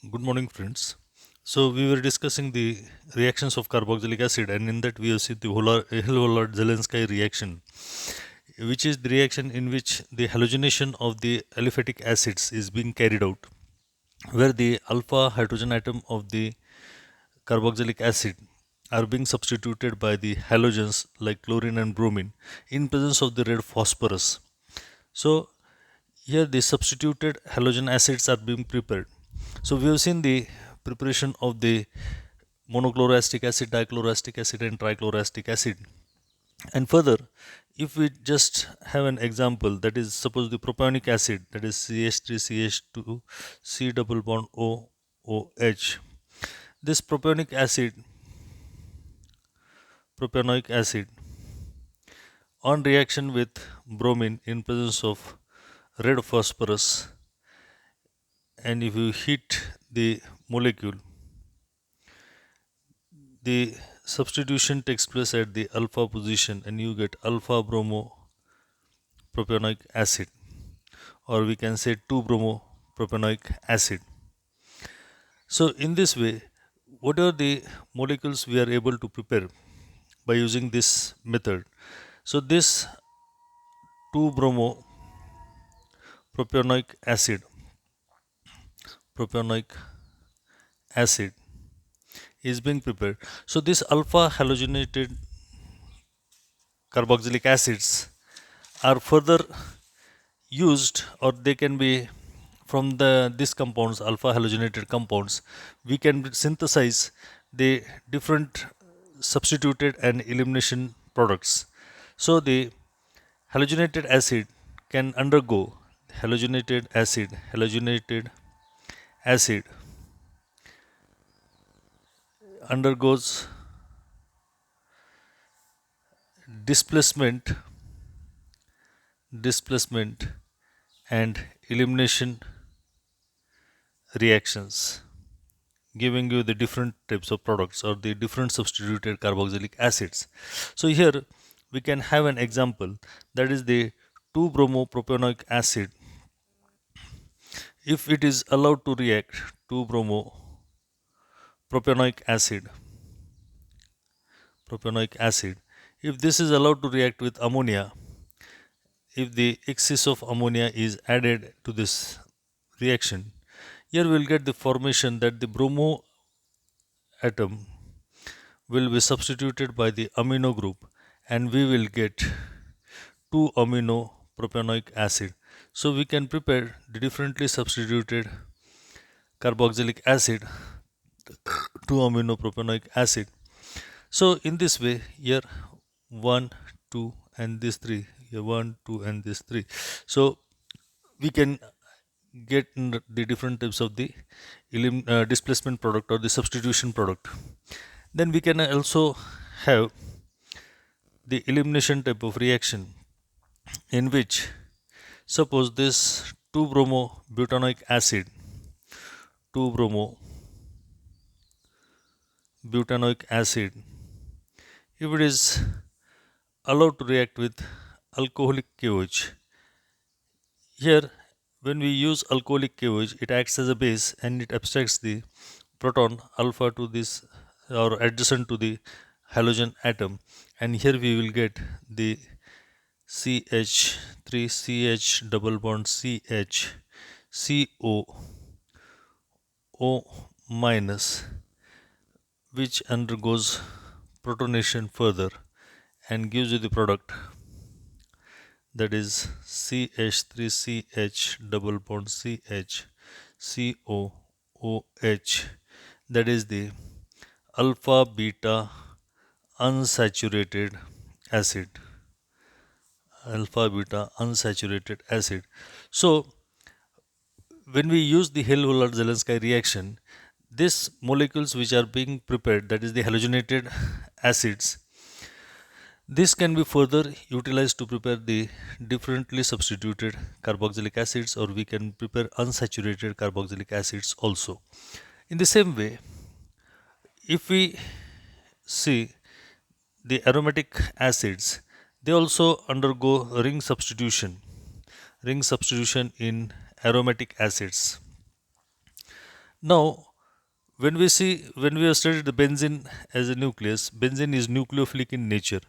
Good morning, friends. So we were discussing the reactions of carboxylic acid, and in that we have seen the Hillhollard-Zelensky reaction, which is the reaction in which the halogenation of the aliphatic acids is being carried out, where the alpha hydrogen atom of the carboxylic acid are being substituted by the halogens like chlorine and bromine in presence of the red phosphorus. So here the substituted halogen acids are being prepared. So we have seen the preparation of the monochloroacetic acid, dichloroacetic acid and trichloroacetic acid. And further, if we just have an example, that is suppose the propionic acid, that is CH3CH2 C double bond OOH. This propionic acid on reaction with bromine in presence of red phosphorus, and if you heat the molecule, the substitution takes place at the alpha position and you get alpha bromo propionic acid, or we can say 2 bromo propionic acid. So in this way, what are the molecules we are able to prepare by using this method? So this 2 bromo propionic acid propionic acid is being prepared. So this alpha halogenated carboxylic acids are further used, or they can be from the these compounds, alpha halogenated compounds, we can synthesize the different substituted and elimination products. So the halogenated acid can undergo halogenated acid undergoes displacement displacement and elimination reactions, giving you the different types of products or the different substituted carboxylic acids. So here we can have an example, that is the 2-bromopropionic acid. If it is allowed to react 2-bromopropionic acid, if this is allowed to react with ammonia, if the excess of ammonia is added to this reaction, here we will get the formation that the bromo atom will be substituted by the amino group and we will get 2 amino propionic acid. So we can prepare the differently substituted carboxylic acid, 2 amino propionic acid. So in this way, here 1, 2 and this 3, here 1, 2 and this 3. So we can get the different types of the displacement product or the substitution product. Then we can also have the elimination type of reaction, in which suppose this 2 bromo butanoic acid 2 bromo butanoic acid, if it is allowed to react with alcoholic KOH, here when we use alcoholic KOH, it acts as a base and it abstracts the proton alpha to this or adjacent to the halogen atom, and here we will get the CH3CH double bond CH CO O minus, which undergoes protonation further and gives you the product, that is CH3CH double bond CH COOH, that is the alpha beta unsaturated acid, alpha beta unsaturated acid. So when we use the Hillhollard-Zelensky reaction, these molecules which are being prepared, that is the halogenated acids, this can be further utilized to prepare the differently substituted carboxylic acids, or we can prepare unsaturated carboxylic acids also. In the same way, if we see the aromatic acids, they also undergo ring substitution in aromatic acids. Now, when we have studied the benzene as a nucleus, benzene is nucleophilic in nature.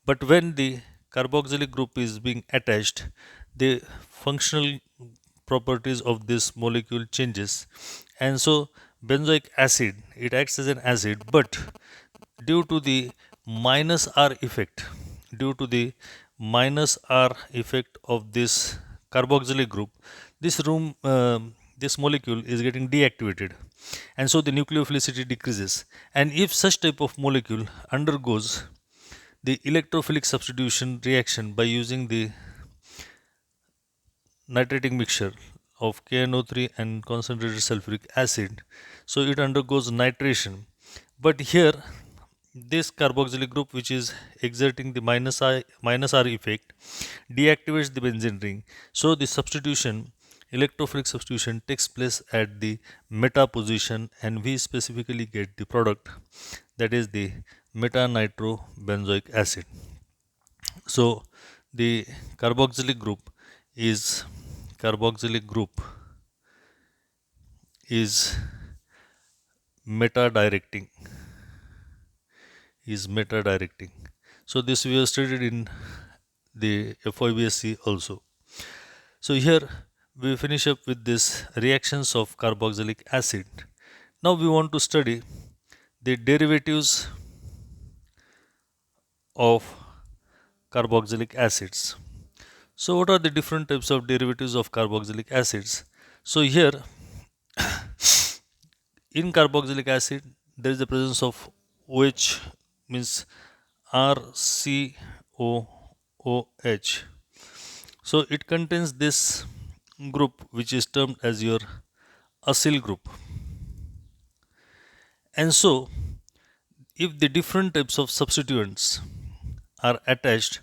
But when the carboxylic group is being attached, the functional properties of this molecule changes, and so benzoic acid, it acts as an acid, but due to the minus R effect, due to the minus R effect of this carboxylic group, this molecule is getting deactivated, and so the nucleophilicity decreases. And if such type of molecule undergoes the electrophilic substitution reaction by using the nitrating mixture of KNO3 and concentrated sulfuric acid, so it undergoes nitration. But here, this carboxylic group, which is exerting the minus R effect, deactivates the benzene ring. So the substitution, electrophilic substitution, takes place at the meta position, and we specifically get the product, that is the meta nitrobenzoic acid. So the carboxylic group is carboxylic group is meta directing is meta directing. So this we have studied in the FOIBSC also. So here we finish up with this reactions of carboxylic acid. Now we want to study the derivatives of carboxylic acids. So what are the different types of derivatives of carboxylic acids? So here in carboxylic acid there is the presence of OH, means RCOOH. So it contains this group which is termed as your acyl group. And so if the different types of substituents are attached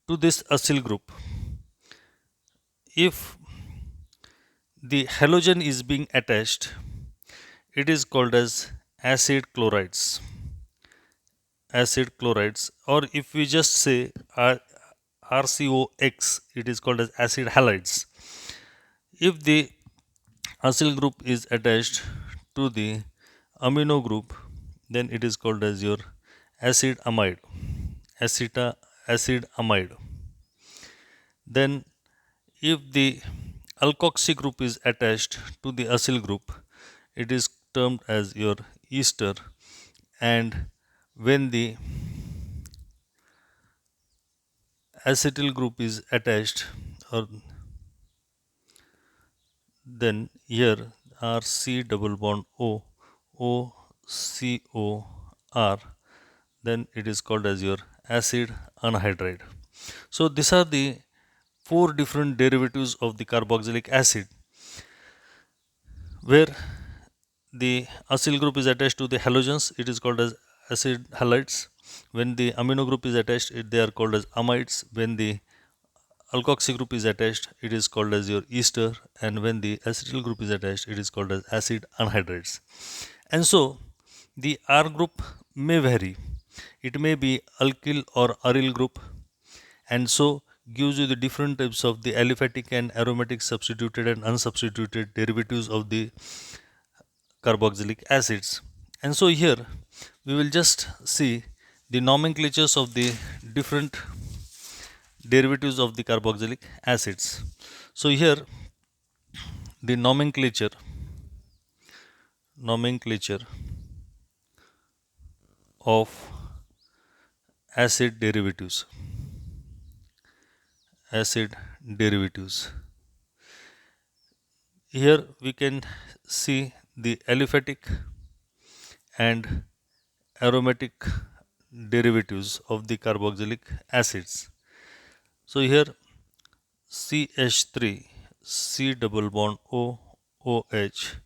to this acyl group, if the halogen is being attached, it is called as acid chlorides. Acid chlorides, or if we just say RCOX, it is called as acid halides. If the acyl group is attached to the amino group, then it is called as your acid amide, acid amide. Then if the alkoxy group is attached to the acyl group, it is termed as your ester. And when the acetyl group is attached, or then here RC double bond O, OCOR, then it is called as your acid anhydride. So these are the four different derivatives of the carboxylic acid, where the acyl group is attached to the halogens, it is called as acid halides. When the amino group is attached, they are called as amides. When the alkoxy group is attached, it is called as your ester. And when the acetyl group is attached, it is called as acid anhydrides. And so the R group may vary. It may be alkyl or aryl group, and so gives you the different types of the aliphatic and aromatic substituted and unsubstituted derivatives of the carboxylic acids. And so here we will just see the nomenclatures of the different derivatives of the carboxylic acids. So here the nomenclature of acid derivatives. Here we can see the aliphatic and aromatic derivatives of the carboxylic acids. So here CH3, C double bond O, OH,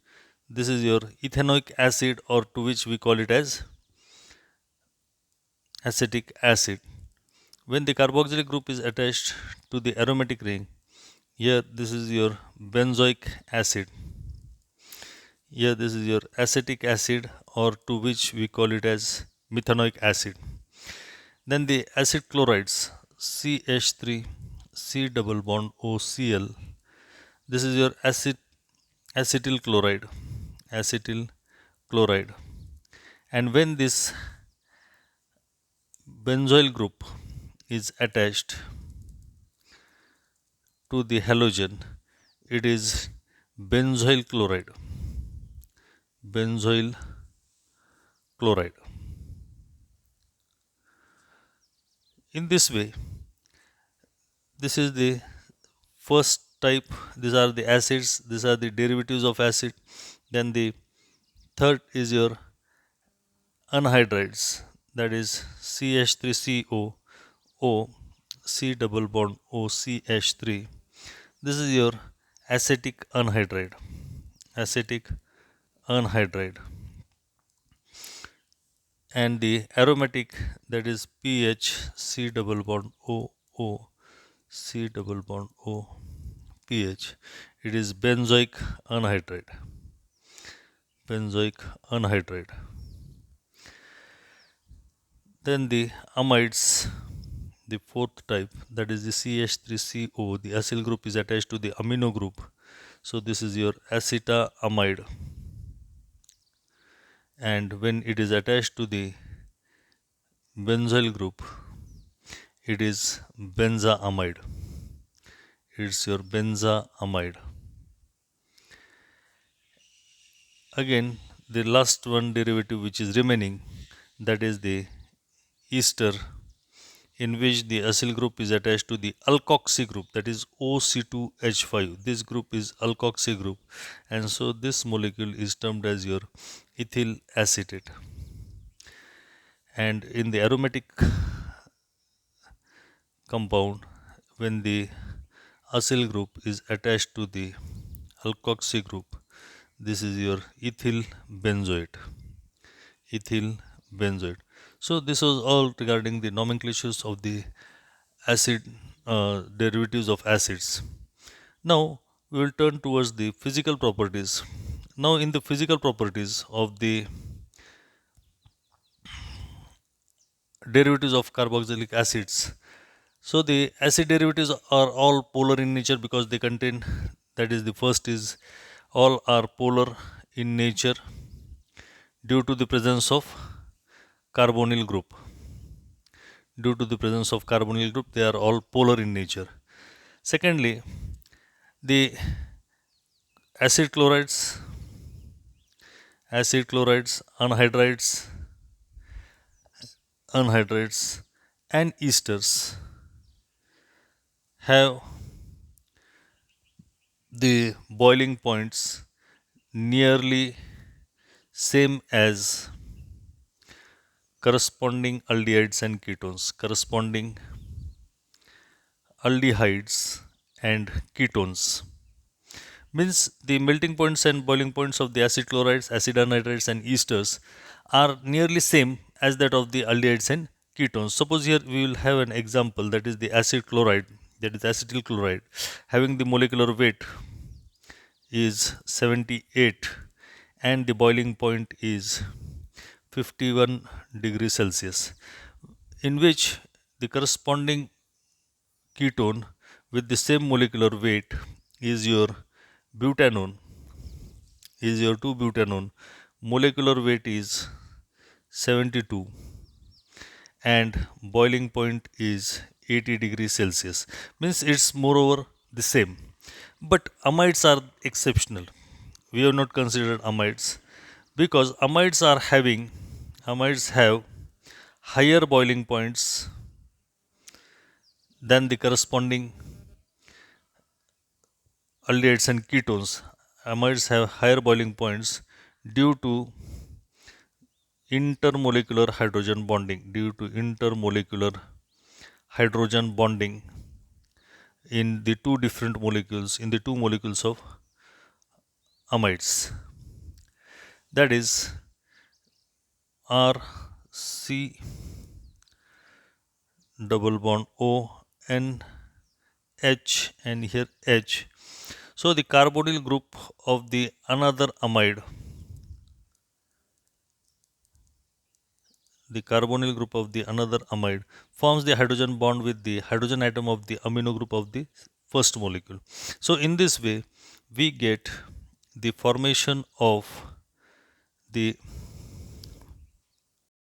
this is your ethanoic acid, or to which we call it as acetic acid. When the carboxylic group is attached to the aromatic ring, here this is your benzoic acid. Here this is your acetic acid, or to which we call it as methanoic acid. Then the acid chlorides, CH3, C double bond OCl. This is your acetyl chloride, acetyl chloride. And when this benzoyl group is attached to the halogen, it is benzoyl chloride. Benzoyl chloride. In this way, this is the first type. These are the acids, these are the derivatives of acid. Then the third is your anhydrides, that is CH3CO, O, C double bond O, CH3. This is your acetic anhydride. Acetic anhydride. And the aromatic, that is PH, C double bond O, O, C double bond O, PH. It is benzoic anhydride. Benzoic anhydride. Then the amides, the fourth type, that is the CH3CO, the acyl group is attached to the amino group. So this is your acetoamide. And when it is attached to the benzyl group, it is benzaamide. It's your benzaamide. Again, the last one derivative which is remaining, that is the ester, in which the acyl group is attached to the alkoxy group, that is OC2H5. This group is alkoxy group, and so this molecule is termed as your ethyl acetate. And in the aromatic compound, when the acyl group is attached to the alkoxy group, this is your ethyl benzoate. Ethyl benzoate. So this was all regarding the nomenclatures of the acid derivatives of acids. Now we will turn towards the physical properties. Now in the physical properties of the derivatives of carboxylic acids, so the acid derivatives are all polar in nature because they contain, that is the first is, all are polar in nature due to the presence of carbonyl group. Due to the presence of carbonyl group, they are all polar in nature. Secondly, the acid chlorides, anhydrides, and esters have the boiling points nearly same as corresponding aldehydes and ketones. Corresponding aldehydes and ketones means the melting points and boiling points of the acid chlorides, acid anhydrides, and esters are nearly same as that of the aldehydes and ketones. Suppose here we will have an example, that is the acid chloride, that is acetyl chloride, having the molecular weight is 78 and the boiling point is 51 degrees Celsius, in which the corresponding ketone with the same molecular weight is your butanone, is your 2-butanone. Molecular weight is 72 and boiling point is 80 degrees Celsius. Means it's moreover the same. But amides are exceptional. We have not considered amides because amides have higher boiling points than the corresponding aldehydes and ketones. Amides have higher boiling points due to intermolecular hydrogen bonding, in the two different molecules, in the two molecules of amides, that is RC double bond O, N, H, and here H. So the carbonyl group of the another amide, forms the hydrogen bond with the hydrogen atom of the amino group of the first molecule. So in this way we get the formation of the